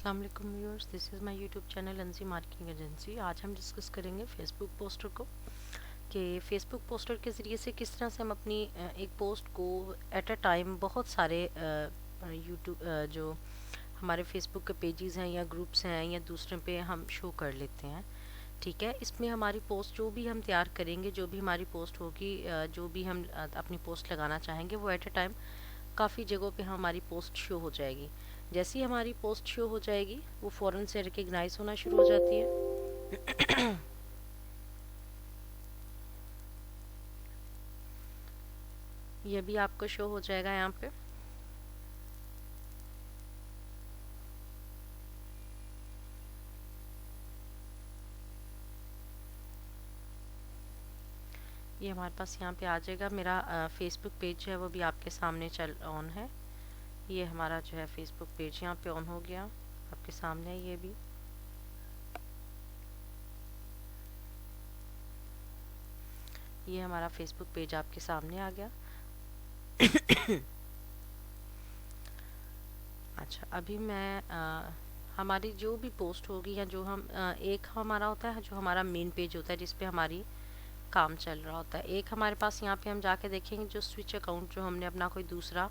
अस्सलाम वालेकुम viewers, this is my YouTube channel अंजी मार्केटिंग एजेंसी। आज हम डिस्कस करेंगे फेसबुक पोस्टर को कि फेसबुक पोस्टर के ज़रिए से किस तरह से हम अपनी एक पोस्ट को एट अ टाइम बहुत सारे यूट्यूब जो हमारे फेसबुक के पेजेस हैं या ग्रुप्स हैं या दूसरे पे हम शो कर लेते हैं। ठीक है, इसमें हमारी पोस्ट जो भी हम तैयार करेंगे, जो भी हमारी पोस्ट होगी, जो भी हम अपनी पोस्ट लगाना चाहेंगे, वो एट अ टाइम काफ़ी जगहों पे हमारी पोस्ट शो हो जाएगी। जैसे ही हमारी पोस्ट शो हो जाएगी वो फ़ौरन से रिकग्नाइज होना शुरू हो जाती है। ये भी आपको शो हो जाएगा यहाँ पे। ये हमारे पास यहाँ पे आ जाएगा। मेरा फेसबुक पेज जो है वो भी आपके सामने चल ऑन है। ये हमारा जो है फेसबुक पेज यहाँ पे ऑन हो गया, आपके सामने है। ये भी ये हमारा फेसबुक पेज आपके सामने आ गया। अच्छा, अभी मैं हमारी जो भी पोस्ट होगी या जो हम एक हमारा होता है जो हमारा मेन पेज होता है जिस पे हमारी काम चल रहा होता है। एक हमारे पास यहाँ पे हम जाके देखेंगे जो स्विच अकाउंट, जो हमने अपना कोई दूसरा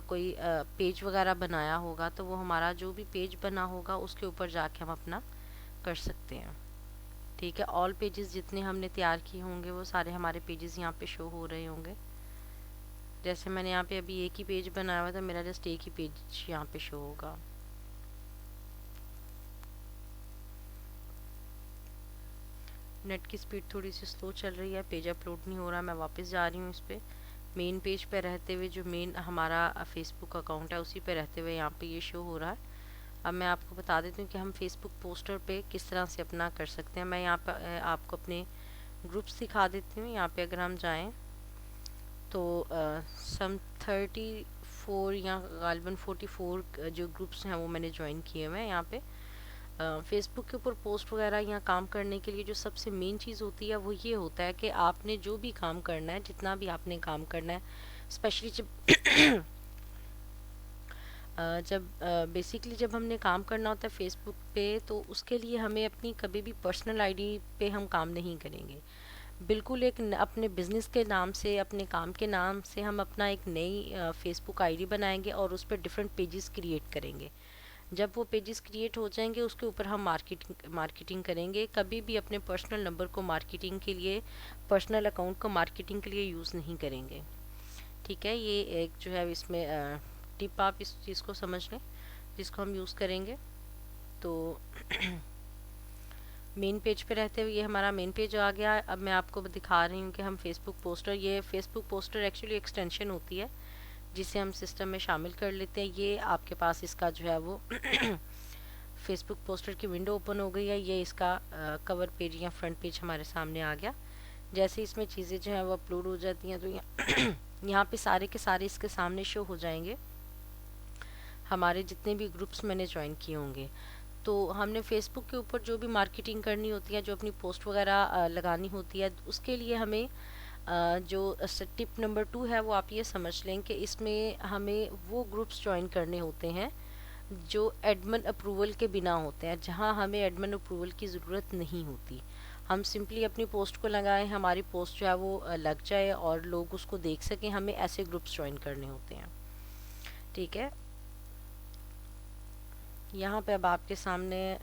कोई पेज वगैरह बनाया होगा, तो वो हमारा जो भी पेज बना होगा उसके ऊपर जाके हम अपना कर सकते हैं। ठीक है, ऑल पेजेस जितने हमने तैयार किए होंगे वो सारे हमारे पेजेस यहाँ पे शो हो रहे होंगे। जैसे मैंने यहाँ पे अभी एक ही पेज बनाया हुआ था, मेरा जस्ट एक ही पेज यहाँ पे शो होगा। नेट की स्पीड थोड़ी सी स्लो चल रही है, पेज अपलोड नहीं हो रहा। मैं वापस जा रही हूँ इस पर मेन पेज पे रहते हुए, जो मेन हमारा फेसबुक अकाउंट है उसी पे रहते हुए यहाँ पे ये शो हो रहा है। अब मैं आपको बता देती हूँ कि हम फेसबुक पोस्टर पे किस तरह से अपना कर सकते हैं। मैं यहाँ पर आपको अपने ग्रुप्स दिखा देती हूँ। यहाँ पे अगर हम जाएं तो सम 34 या गालिबन 44 जो ग्रुप्स हैं वो मैंने ज्वाइन किए हुए हैं। यहाँ पे फेसबुक के ऊपर पोस्ट वगैरह यहाँ काम करने के लिए जो सबसे मेन चीज़ होती है वो ये होता है कि आपने जो भी काम करना है, जितना भी आपने काम करना है, स्पेशली जब जब बेसिकली जब हमने काम करना होता है फेसबुक पे, तो उसके लिए हमें अपनी कभी भी पर्सनल आईडी पे हम काम नहीं करेंगे। बिल्कुल एक अपने बिजनेस के नाम से, अपने काम के नाम से हम अपना एक नई फेसबुक आईडी बनाएंगे और उस पर डिफरेंट पेजेस क्रिएट करेंगे। जब वो पेजेस क्रिएट हो जाएंगे उसके ऊपर हम मार्केटिंग करेंगे। कभी भी अपने पर्सनल नंबर को मार्केटिंग के लिए, पर्सनल अकाउंट को मार्केटिंग के लिए यूज़ नहीं करेंगे। ठीक है, ये एक जो है इसमें टिप आप इस चीज़ को समझ लें जिसको हम यूज़ करेंगे। तो मेन पेज पे रहते हुए ये हमारा मेन पेज आ गया। अब मैं आपको दिखा रही हूँ कि हम फेसबुक पोस्टर, ये फेसबुक पोस्टर एक्चुअली एक्सटेंशन होती है जिसे हम सिस्टम में शामिल कर लेते हैं। ये आपके पास इसका जो है वो फेसबुक पोस्टर की विंडो ओपन हो गई है। ये इसका कवर पेज या फ्रंट पेज हमारे सामने आ गया। जैसे इसमें चीज़ें जो है वो अपलोड हो जाती हैं तो यहाँ पे सारे के सारे इसके सामने शो हो जाएंगे, हमारे जितने भी ग्रुप्स मैंने ज्वाइन किए होंगे। तो हमने फेसबुक के ऊपर जो भी मार्केटिंग करनी होती है, जो अपनी पोस्ट वगैरह लगानी होती है, उसके लिए हमें जो टिप नंबर 2 है वो आप ये समझ लें कि इसमें हमें वो ग्रुप्स ज्वाइन करने होते हैं जो एडमिन अप्रूवल के बिना होते हैं, जहां हमें एडमिन अप्रूवल की ज़रूरत नहीं होती। हम सिंपली अपनी पोस्ट को लगाएं, हमारी पोस्ट जो है वो लग जाए और लोग उसको देख सकें, हमें ऐसे ग्रुप्स ज्वाइन करने होते हैं। ठीक है, यहाँ पे अब आपके सामने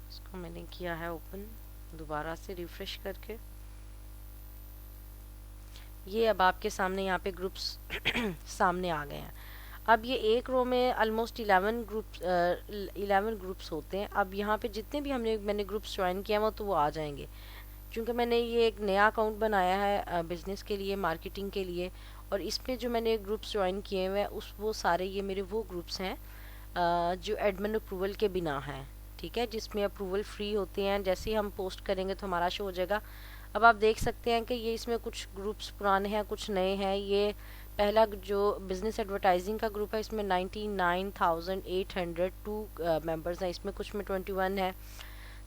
इसको मैंने किया है ओपन दोबारा से रिफ्रेश करके। ये अब आपके सामने यहाँ पे ग्रुप्स सामने आ गए हैं। अब ये एक रो में ऑलमोस्ट 11 ग्रुप्स होते हैं। अब यहाँ पे जितने भी मैंने ग्रुप्स ज्वाइन किया वो तो वो आ जाएंगे। क्योंकि मैंने ये एक नया अकाउंट बनाया है बिजनेस के लिए, मार्केटिंग के लिए, और इसमें जो मैंने ग्रुप्स ज्वाइन किए हुए हैं वो सारे ये मेरे वो ग्रुप्स हैं जो एडमिन अप्रूवल के बिना हैं। ठीक है, जिसमें अप्रूवल फ्री होते हैं। जैसे ही हम पोस्ट करेंगे तो हमारा शो हो जाएगा। अब आप देख सकते हैं कि ये इसमें कुछ ग्रुप्स पुराने हैं, कुछ नए हैं। ये पहला जो बिजनेस एडवर्टाइजिंग का ग्रुप है, इसमें 99,802 मेंबर्स हैं। इसमें कुछ में 21 है,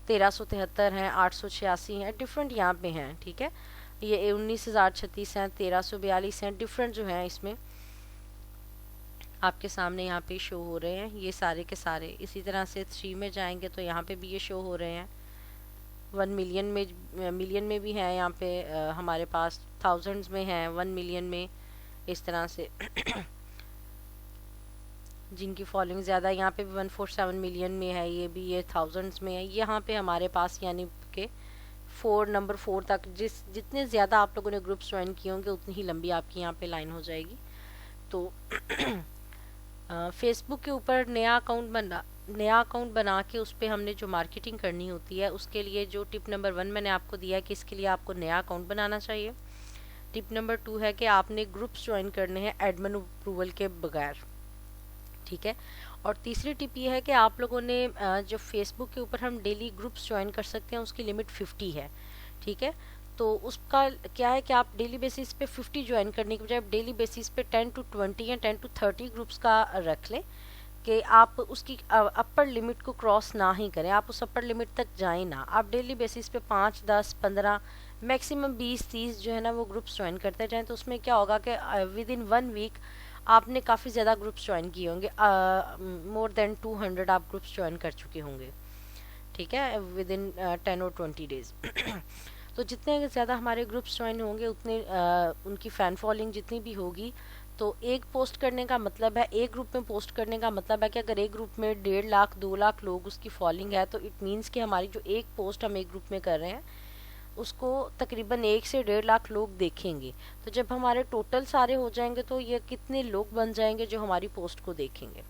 1373 हैं, 886 हैं, डिफरेंट यहाँ पे हैं। ठीक है, ये 19,036 हैं, 1342 हैं, डिफरेंट जो हैं इसमें। आपके सामने यहाँ पे शो हो रहे हैं ये सारे के सारे। इसी तरह से 3 में जाएंगे तो यहाँ पे भी ये शो हो रहे हैं। 1 मिलियन में भी है यहाँ पे, हमारे पास थाउजेंड्स में है, 1 मिलियन में, इस तरह से जिनकी फॉलोइंग ज़्यादा यहाँ पे भी 147 मिलियन में है, ये भी ये थाउजेंड्स में है। यहाँ पे हमारे पास यानी कि नंबर 4 तक जितने ज़्यादा आप लोगों ने ग्रुप्स ज्वाइन किए होंगे उतनी ही लंबी आपकी यहाँ पे लाइन हो जाएगी। तो फेसबुक के ऊपर नया अकाउंट बना के उस पर हमने जो मार्केटिंग करनी होती है उसके लिए जो टिप नंबर 1 मैंने आपको दिया है कि इसके लिए आपको नया अकाउंट बनाना चाहिए। टिप नंबर 2 है कि आपने ग्रुप्स ज्वाइन करने हैं एडमिन अप्रूवल के बगैर, ठीक है। और तीसरी टिप ये है कि आप लोगों ने जो फेसबुक के ऊपर हम डेली ग्रुप्स ज्वाइन कर सकते हैं उसकी लिमिट 50 है, ठीक है। तो उसका क्या है कि आप डेली बेसिस पे 50 ज्वाइन करने के बजाय डेली बेसिस पे 10 to 20 या 10 to 30 ग्रुप्स का रख लें कि आप उसकी अपर लिमिट को क्रॉस ना ही करें, आप उस अपर लिमिट तक जाएं ना। आप डेली बेसिस पे 5, 10, 15, मैक्सिमम 20, 30 जो है ना वो ग्रुप्स ज्वाइन करते जाएं। तो उसमें क्या होगा कि विद इन 1 वीक आपने काफ़ी ज़्यादा ग्रुप्स ज्वाइन किए होंगे, मोर देन 200 आप ग्रुप्स ज्वाइन कर चुके होंगे, ठीक है, विद इन 10 और 20 डेज। तो जितने ज़्यादा हमारे ग्रुप्स ज्वाइन होंगे उतने उनकी फ़ैन फॉलोइंग जितनी भी होगी। तो एक पोस्ट करने का मतलब है, एक ग्रुप में पोस्ट करने का मतलब है कि अगर एक ग्रुप में 1.5 लाख 2 लाख लोग उसकी फॉलोइंग है तो इट मीन्स कि हमारी जो एक पोस्ट हम एक ग्रुप में कर रहे हैं उसको तकरीबन 1 से 1.5 लाख लोग देखेंगे। तो जब हमारे टोटल सारे हो जाएंगे तो ये कितने लोग बन जाएंगे जो हमारी पोस्ट को देखेंगे,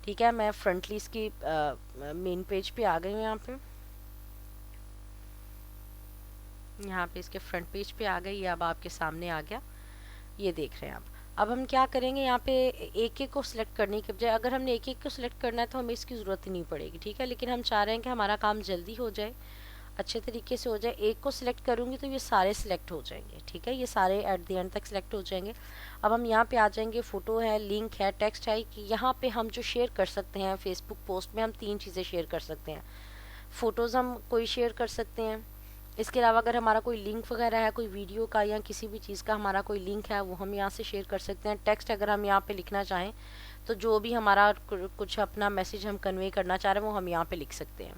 ठीक है। मैं फ्रंटली इसकी मेन पेज पे आ गई हूँ, यहाँ पे इसके फ्रंट पेज पे आ गई, ये अब आपके सामने आ गया, ये देख रहे हैं आप। अब हम क्या करेंगे, यहाँ पे एक एक को सिलेक्ट करने के बजाय अगर हमने एक एक को सिलेक्ट करना है तो हमें इसकी ज़रूरत ही नहीं पड़ेगी, ठीक है। लेकिन हम चाह रहे हैं कि हमारा काम जल्दी हो जाए, अच्छे तरीके से हो जाए। एक को सिलेक्ट करूँगी तो ये सारे सिलेक्ट हो जाएंगे, ठीक है, ये सारे एट द एंड तक सिलेक्ट हो जाएंगे। अब हम यहाँ पे आ जाएंगे, फ़ोटो है, लिंक है, टेक्स्ट है, कि यहाँ पे हम जो शेयर कर सकते हैं फेसबुक पोस्ट में हम 3 चीज़ें शेयर कर सकते हैं। फ़ोटोज़ हम कोई शेयर कर सकते हैं, इसके अलावा अगर हमारा कोई लिंक वगैरह है, कोई वीडियो का या किसी भी चीज़ का हमारा कोई लिंक है वो हम यहाँ से शेयर कर सकते हैं। टेक्स्ट अगर हम यहाँ पे लिखना चाहें तो जो भी हमारा कुछ अपना मैसेज हम कन्वे करना चाह रहे हैं वो हम यहाँ पे लिख सकते हैं,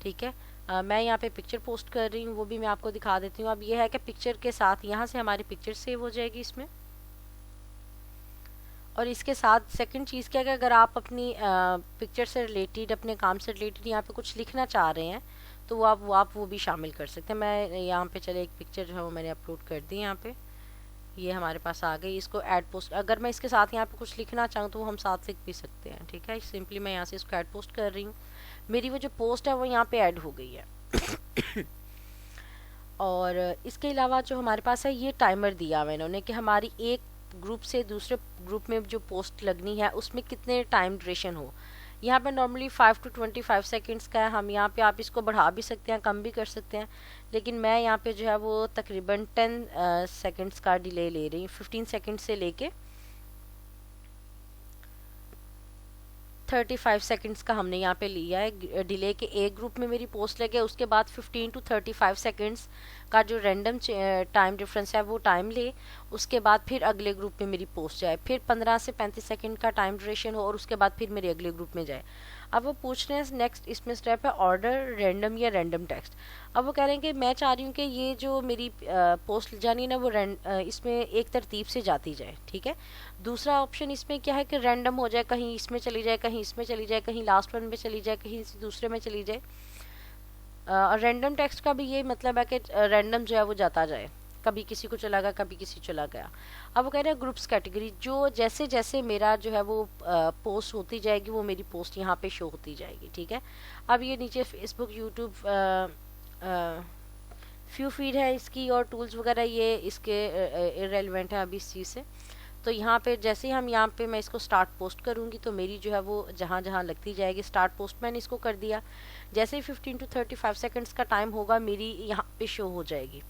ठीक है। मैं यहाँ पे पिक्चर पोस्ट कर रही हूँ, वो भी मैं आपको दिखा देती हूँ। अब ये है कि पिक्चर के साथ यहाँ से हमारी पिक्चर सेव हो जाएगी इसमें। और इसके साथ सेकंड चीज़ क्या है कि अगर आप अपनी पिक्चर से रिलेटेड, अपने काम से रिलेटेड यहाँ पे कुछ लिखना चाह रहे हैं तो आप वो भी शामिल कर सकते हैं। मैं यहाँ पे चले एक पिक्चर जो है वो मैंने अपलोड कर दी, यहाँ पे ये हमारे पास आ गई। इसको ऐड पोस्ट, अगर मैं इसके साथ यहाँ पे कुछ लिखना चाहूँ तो वो हम साथ लिख भी सकते हैं, ठीक है। सिंपली मैं यहाँ से इसको ऐड पोस्ट कर रही हूँ, मेरी वो जो पोस्ट है वो यहाँ पे ऐड हो गई है। और इसके अलावा जो हमारे पास है ये टाइमर दिया हुआ है इन्होंने कि हमारी एक ग्रुप से दूसरे ग्रुप में जो पोस्ट लगनी है उसमें कितने टाइम ड्यूरेशन हो। यहाँ पे नॉर्मली 5 to 25 सेकेंड्स का है। हम यहाँ पे आप इसको बढ़ा भी सकते हैं, कम भी कर सकते हैं, लेकिन मैं यहाँ पे जो है वो तकरीबन 10 सेकेंड्स का डिले ले रही हूँ। 15 सेकेंड से लेके 35 सेकंड्स का हमने यहाँ पे लिया है डिले के। एक ग्रुप में मेरी पोस्ट लगे, उसके बाद 15 to 35 सेकंड्स का जो रैंडम टाइम डिफरेंस है वो टाइम ले, उसके बाद फिर अगले ग्रुप में मेरी पोस्ट जाए, फिर 15 से 35 सेकंड का टाइम ड्यूरेशन हो और उसके बाद फिर मेरे अगले ग्रुप में जाए। अब वो पूछ रहे हैं नेक्स्ट इसमें स्टेप है ऑर्डर रैंडम या रैंडम टेक्स्ट। अब वो कह रहे हैं कि मैं चाह रही हूँ कि ये जो मेरी पोस्ट जानी ना वो इसमें एक तरतीब से जाती जाए, ठीक है। दूसरा ऑप्शन इसमें क्या है कि रैंडम हो जाए, कहीं इसमें चली जाए, कहीं इसमें चली जाए, कहीं लास्ट वन में चली जाए, कहीं दूसरे में चली जाए। और रैंडम टेक्स्ट का भी ये मतलब है कि रैंडम जो है वो जाता जाए, कभी किसी को चला गया, कभी किसी चला गया। अब वो कह रहे हैं ग्रुप्स कैटेगरी, जो जैसे जैसे मेरा जो है वो पोस्ट होती जाएगी वो मेरी पोस्ट यहाँ पे शो होती जाएगी, ठीक है। अब ये नीचे फेसबुक, यूट्यूब, फ्यू फीड है इसकी और टूल्स वगैरह, ये इसके इररेलेवेंट है अभी इस चीज़ से। तो यहाँ पे जैसे ही हम यहाँ पे मैं इसको स्टार्ट पोस्ट करूँगी तो मेरी जो है वो जहाँ जहाँ लगती जाएगी, स्टार्ट पोस्ट मैंने इसको कर दिया। जैसे ही 15 to 35 सेकंड्स का टाइम होगा मेरी यहाँ पे शो हो जाएगी,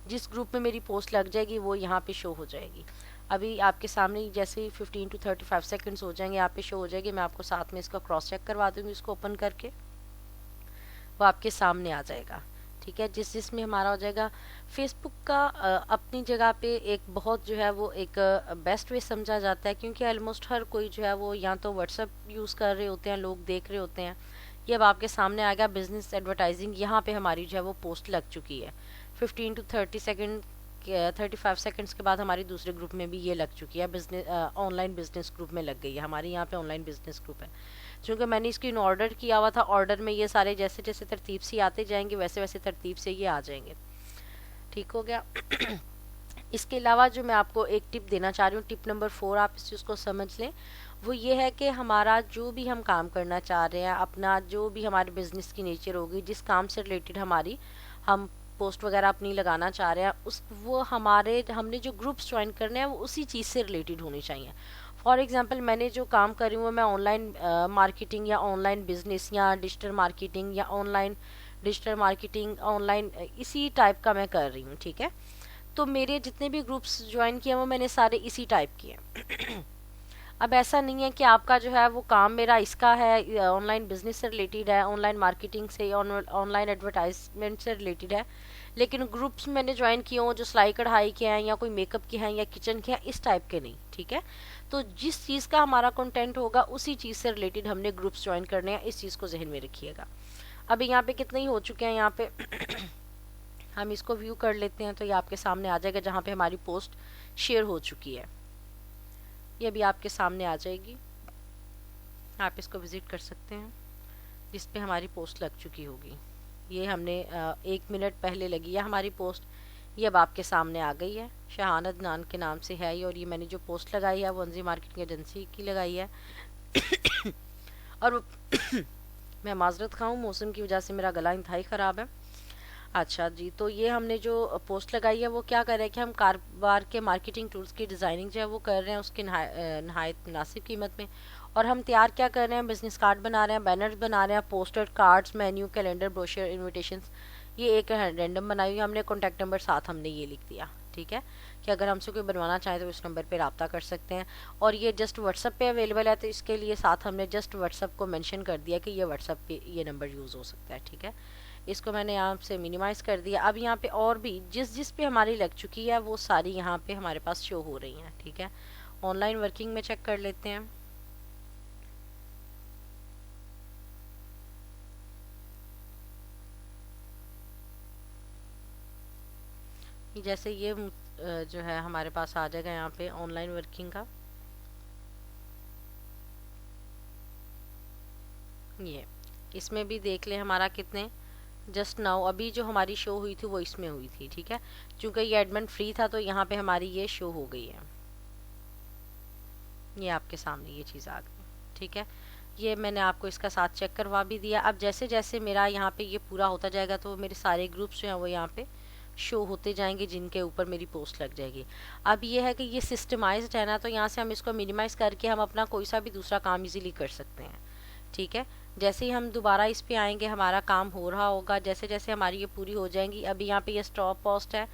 जिस ग्रुप में मेरी पोस्ट लग जाएगी वो यहाँ पे शो हो जाएगी। अभी आपके सामने जैसे ही 15 to 35 सेकंड्स हो जाएंगे यहाँ पे शो हो जाएगी। मैं आपको साथ में इसका क्रॉस चेक करवा दूँगी, इसको ओपन करके वो आपके सामने आ जाएगा, ठीक है, जिसमें हमारा हो जाएगा फेसबुक का अपनी जगह पे एक बहुत जो है वो एक बेस्ट वे समझा जाता है, क्योंकि ऑलमोस्ट हर कोई जो है वो या तो व्हाट्सअप यूज़ कर रहे होते हैं, लोग देख रहे होते हैं। ये अब आपके सामने आ गया बिजनेस एडवर्टाइजिंग, यहाँ पे हमारी जो है वो पोस्ट लग चुकी है। 15 to 30 सेकेंड 35 सेकेंड्स के बाद हमारी दूसरे ग्रुप में भी ये लग चुकी है, बिजनेस ऑनलाइन बिजनेस ग्रुप में लग गई है, हमारी यहाँ पे ऑनलाइन बिजनेस ग्रुप है। क्योंकि मैंने इसकी इन ऑर्डर किया हुआ था, ऑर्डर में ये सारे जैसे जैसे तरतीब से आते जाएंगे वैसे वैसे तरतीब से ये आ जाएंगे। ठीक हो गया। इसके अलावा जो मैं आपको एक टिप देना चाह रही हूँ, टिप नंबर 4, आप इस चीज़ को समझ लें। वो ये है कि हमारा जो भी हम काम करना चाह रहे हैं, अपना जो भी हमारे बिजनेस की नेचर होगी, जिस काम से रिलेटेड हमारी हम पोस्ट वगैरह अपनी लगाना चाह रहे हैं, उस वो हमारे हमने जो ग्रुप्स ज्वाइन करने हैं वो उसी चीज़ से रिलेटेड होनी चाहिए। फॉर एग्जांपल मैंने जो काम कर रही हूँ मैं ऑनलाइन मार्केटिंग या ऑनलाइन बिजनेस या डिजिटल मार्केटिंग या ऑनलाइन डिजिटल मार्केटिंग ऑनलाइन इसी टाइप का मैं कर रही हूँ। ठीक है, तो मेरे जितने भी ग्रुप्स ज्वाइन किए वो मैंने सारे इसी टाइप किए। अब ऐसा नहीं है कि आपका जो है वो काम मेरा इसका है, ऑनलाइन बिजनेस से रिलेटेड है, ऑनलाइन मार्केटिंग से, ऑनलाइन एडवर्टाइजमेंट से रिलेटेड है, लेकिन ग्रुप्स मैंने ज्वाइन किए हों जो सिलाई कढ़ाई के हैं या कोई मेकअप के हैं या किचन के हैं, इस टाइप के नहीं। ठीक है, तो जिस चीज़ का हमारा कंटेंट होगा उसी चीज़ से रिलेटेड हमने ग्रुप्स ज्वाइन करने हैं, इस चीज़ को जहन में रखिएगा। अभी यहाँ पे कितने ही हो चुके हैं, यहाँ पे हम इसको व्यू कर लेते हैं तो ये आपके सामने आ जाएगा जहाँ पे हमारी पोस्ट शेयर हो चुकी है, ये भी आपके सामने आ जाएगी, आप इसको विजिट कर सकते हैं, जिस पे हमारी पोस्ट लग चुकी होगी। ये हमने 1 मिनट पहले लगी है हमारी पोस्ट, ये अब आपके सामने आ गई है, शाहान अदनान के नाम से है ये, और ये मैंने जो पोस्ट लगाई है वो अंजी मार्केटिंग एजेंसी की लगाई है। और मैं माजरत खाऊँ, मौसम की वजह से मेरा गला इंतहाई ख़राब है। अच्छा जी, तो ये हमने जो पोस्ट लगाई है वो क्या कर रहे हैं कि हम कारोबार के मार्केटिंग टूल्स की डिज़ाइनिंग जो है वो कर रहे हैं उसकी नहायत मुनासिब कीमत में। और हम तैयार क्या कर रहे हैं, बिजनेस कार्ड बना रहे हैं, बैनर्स बना रहे हैं, poster, cards, menu, calendar, brochure, invitations. ये एक रैंडम बनाई हुई हमने, कॉन्टैक्ट नंबर साथ हमने ये लिख दिया। ठीक है, कि अगर हमसे कोई बनवाना चाहे तो इस नंबर पे रब्ता कर सकते हैं। और ये जस्ट व्हाट्सअप पे अवेलेबल है, तो इसके लिए साथ हमने जस्ट व्हाट्सअप को मेंशन कर दिया कि ये व्हाट्सअप पे ये नंबर यूज़ हो सकता है। ठीक है, इसको मैंने यहाँ से मिनिमाइज़ कर दिया। अब यहाँ पे और भी जिस पे हमारी लग चुकी है वो सारी यहाँ पे हमारे पास शो हो रही हैं। ठीक है, ऑनलाइन वर्किंग में चेक कर लेते हैं। जैसे ये जो है हमारे पास आ जाएगा यहाँ पे ऑनलाइन वर्किंग का, ये इसमें भी देख लें हमारा कितने जस्ट नाउ अभी जो हमारी शो हुई थी वो इसमें हुई थी। ठीक है, चूंकि ये एडमिन फ्री था तो यहाँ पे हमारी ये शो हो गई है, ये आपके सामने ये चीज़ आ गई। ठीक है, ये मैंने आपको इसका साथ चेक करवा भी दिया। अब जैसे जैसे मेरा यहाँ पे ये पूरा होता जाएगा तो मेरे सारे ग्रुप्स जो हैं वो यहाँ पे शो होते जाएंगे जिनके ऊपर मेरी पोस्ट लग जाएगी। अब ये है कि ये सिस्टमाइज्ड है ना, तो यहाँ से हम इसको मिनिमाइज़ करके हम अपना कोई सा भी दूसरा काम इजीली कर सकते हैं। ठीक है, जैसे ही हम दोबारा इस पे आएंगे हमारा काम हो रहा होगा, जैसे जैसे हमारी ये पूरी हो जाएंगी। अभी यहाँ पे ये स्टॉप पोस्ट है,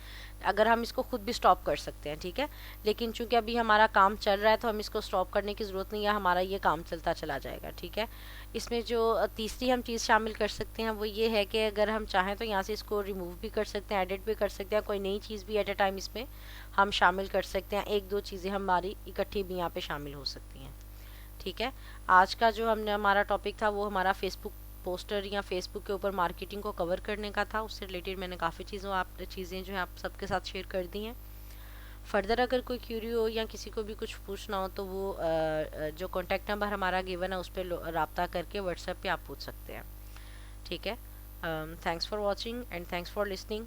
अगर हम इसको खुद भी स्टॉप कर सकते हैं। ठीक है, लेकिन चूंकि अभी हमारा काम चल रहा है तो हम इसको स्टॉप करने की ज़रूरत नहीं है, हमारा ये काम चलता चला जाएगा। ठीक है, इसमें जो तीसरी हम चीज़ शामिल कर सकते हैं वो ये है कि अगर हम चाहें तो यहाँ से इसको रिमूव भी कर सकते हैं, एडिट भी कर सकते हैं, कोई नई चीज़ भी एट अ टाइम इसमें हम शामिल कर सकते हैं, एक दो चीज़ें हमारी इकट्ठी भी यहाँ पे शामिल हो सकती हैं। ठीक है, आज का जो हमने हमारा टॉपिक था वो हमारा फेसबुक पोस्टर या फेसबुक के ऊपर मार्केटिंग को कवर करने का था। उससे रिलेटेड मैंने काफ़ी चीज़ें जो है आप सबके साथ शेयर कर दी हैं। फर्दर अगर कोई क्यूरी हो या किसी को भी कुछ पूछना हो तो वो जो कॉन्टैक्ट नंबर हमारा गिवन है उस पर रब्ता करके व्हाट्सएप पे आप पूछ सकते हैं। ठीक है, thanks for watching and thanks for listening.